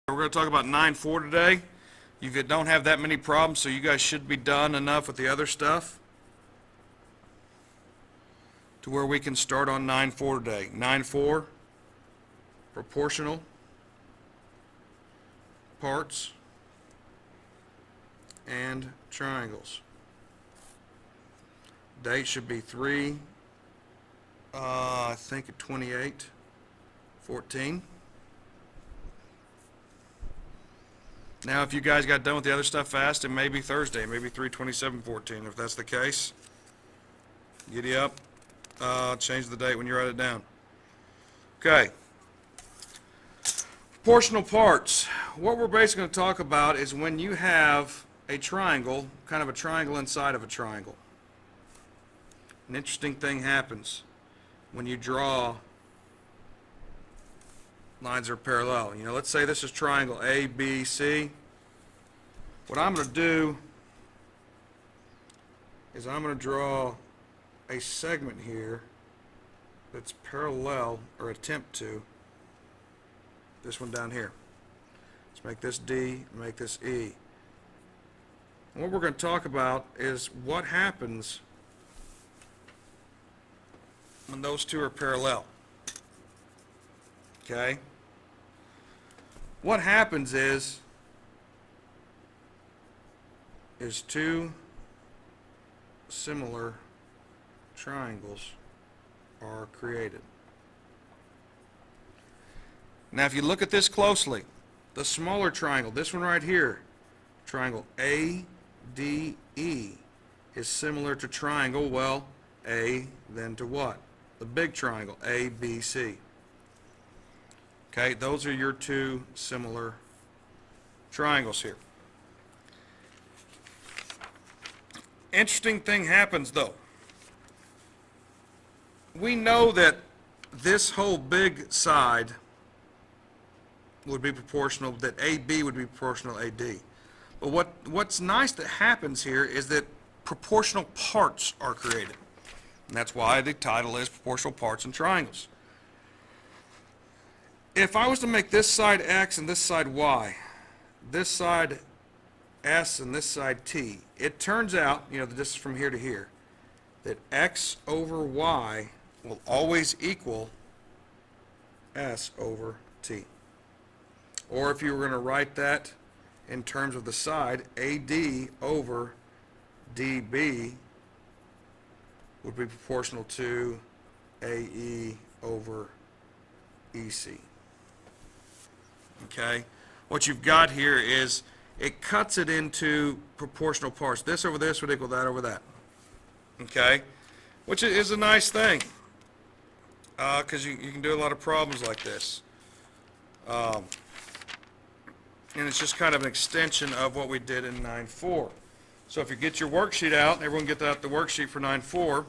We're going to talk about 9-4 today. You don't have that many problems, so you guys should be done enough with the other stuff to where we can start on 9-4 today. 9-4, proportional parts and triangles. Date should be 3, I think 28/14. Now, if you guys got done with the other stuff fast, it may be Thursday, maybe 3/27/14. If that's the case, giddy up. Change the date when you write it down. Okay. Proportional parts. What we're basically going to talk about is when you have a triangle, kind of a triangle inside of a triangle. An interesting thing happens when you draw lines that are parallel. You know, let's say this is triangle A, B, C. What I'm going to do is I'm going to draw a segment here that's parallel, or attempt to, this one down here. Let's make this D, make this E. And what we're going to talk about is what happens when those two are parallel. Okay? What happens is two similar triangles are created. Now, if you look at this closely, the smaller triangle, this one right here, triangle ADE, is similar to triangle, well, A, then to what? The big triangle, ABC. Okay, those are your two similar triangles here. Interesting thing happens though. We know that this whole big side would be proportional, that AB would be proportional to AD. But what's nice that happens here is that proportional parts are created. And that's why the title is Proportional Parts and Triangles. If I was to make this side X and this side Y, this side S and this side T, it turns out, you know, this is from here to here, that X over Y will always equal S over T. Or if you were going to write that in terms of the side, AD over DB would be proportional to AE over EC. Okay? What you've got here is it cuts it into proportional parts. This over this would equal that over that. Okay? Which is a nice thing, because you can do a lot of problems like this. And it's just kind of an extension of what we did in 9-4. So if you get your worksheet out, and everyone get out the worksheet for 9-4,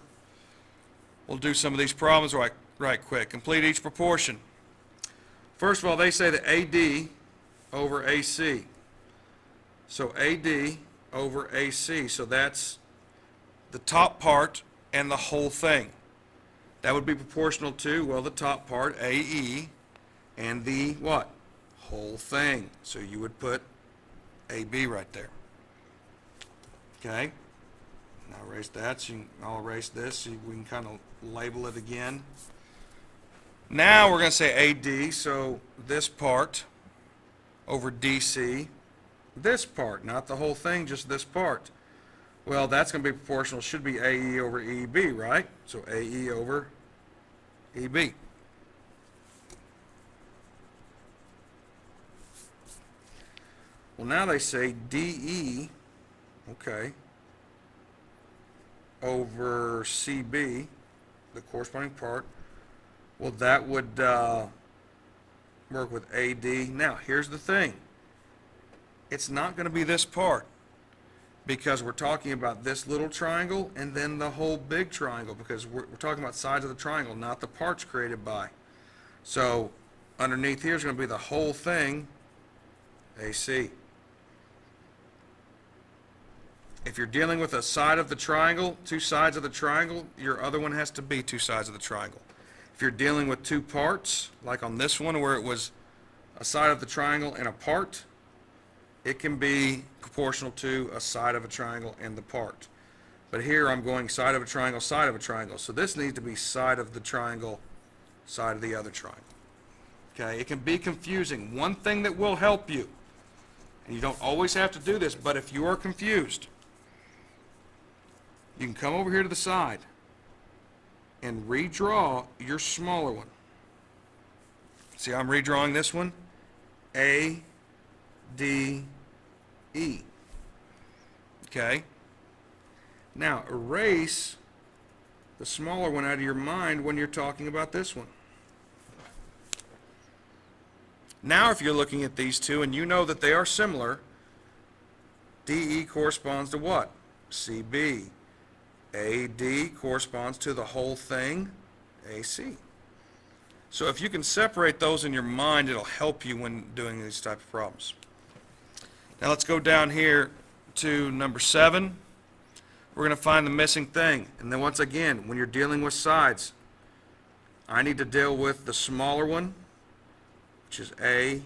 we'll do some of these problems right quick. Complete each proportion. First of all, they say that AD over AC. So AD over AC. So that's the top part and the whole thing. That would be proportional to, well, the top part, AE, and the what? Whole thing. So you would put AB right there. Okay? Now erase that, so I'll erase this so we can kind of label it again. Now we're going to say AD, so this part over DC, this part, not the whole thing, just this part. Well, that's going to be proportional, should be AE over EB, right? So AE over EB. Well, now they say DE, okay, over CB, the corresponding part. Well, that would work with AD. Now, here's the thing. It's not going to be this part, because we're talking about this little triangle and then the whole big triangle, because we're talking about sides of the triangle, not the parts created by. So underneath here is going to be the whole thing, AC. If you're dealing with a side of the triangle, two sides of the triangle, your other one has to be two sides of the triangle. If you're dealing with two parts, like on this one where it was a side of the triangle and a part, it can be proportional to a side of a triangle and the part. But here I'm going side of a triangle, side of a triangle. So this needs to be side of the triangle, side of the other triangle. Okay, it can be confusing. One thing that will help you, and you don't always have to do this, but if you are confused, you can come over here to the side and redraw your smaller one. See, I'm redrawing this one, A, D, E. Okay? Now, erase the smaller one out of your mind when you're talking about this one. Now, if you're looking at these two and you know that they are similar, DE corresponds to what? CB. AD corresponds to the whole thing, AC. So if you can separate those in your mind, it'll help you when doing these type of problems. Now let's go down here to number 7. We're going to find the missing thing. And then once again, when you're dealing with sides, I need to deal with the smaller one, which is A,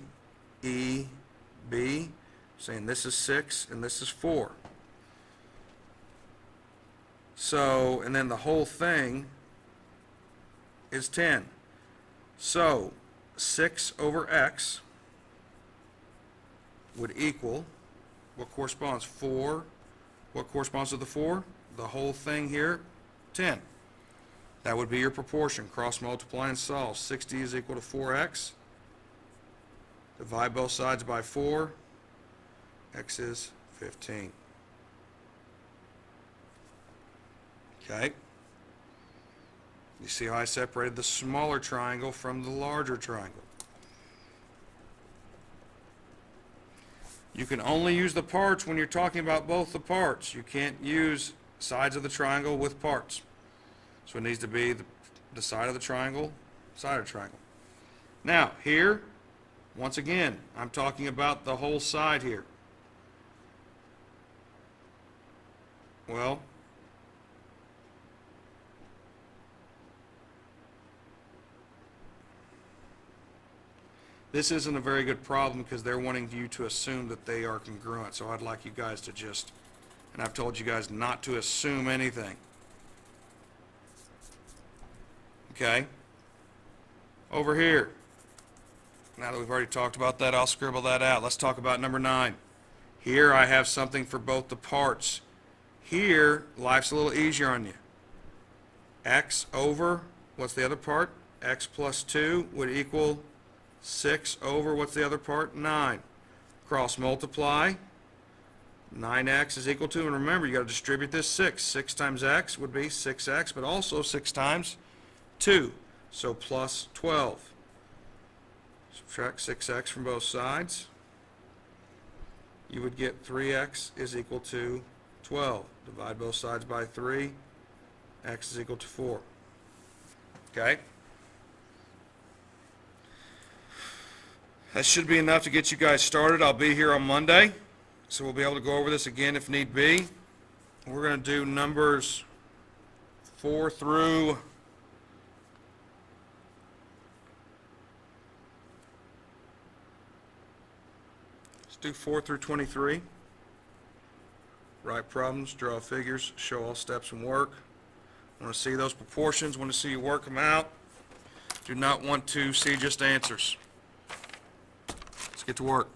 E, B, saying this is 6 and this is 4. So, and then the whole thing is 10. So, 6 over x would equal, what corresponds? 4. What corresponds to the 4? The whole thing here, 10. That would be your proportion. Cross multiply and solve. 60 is equal to 4x. Divide both sides by 4. X is 15. Okay? You see how I separated the smaller triangle from the larger triangle. You can only use the parts when you're talking about both the parts. You can't use sides of the triangle with parts. So it needs to be the side of the triangle, side of the triangle. Now, here, once again, I'm talking about the whole side here. Well, this isn't a very good problem because they're wanting you to assume that they are congruent. So I'd like you guys to just, and I've told you guys not to assume anything. Okay? Over here. Now that we've already talked about that, I'll scribble that out. Let's talk about number 9. Here I have something for both the parts. Here, life's a little easier on you. X over, what's the other part? X plus 2 would equal 6 over, what's the other part? 9. Cross multiply. 9x is equal to, and remember, you got to distribute this 6. 6 times x would be 6x, but also 6 times 2. So plus 12. Subtract 6x from both sides. You would get 3x is equal to 12. Divide both sides by 3. X is equal to 4. Okay? That should be enough to get you guys started. I'll be here on Monday, so we'll be able to go over this again if need be. We're going to do numbers 4 through let's do 4 through 23. Write problems, draw figures, show all steps and work. Want to see those proportions, want to see you work them out. Do not want to see just answers. Let's get to work.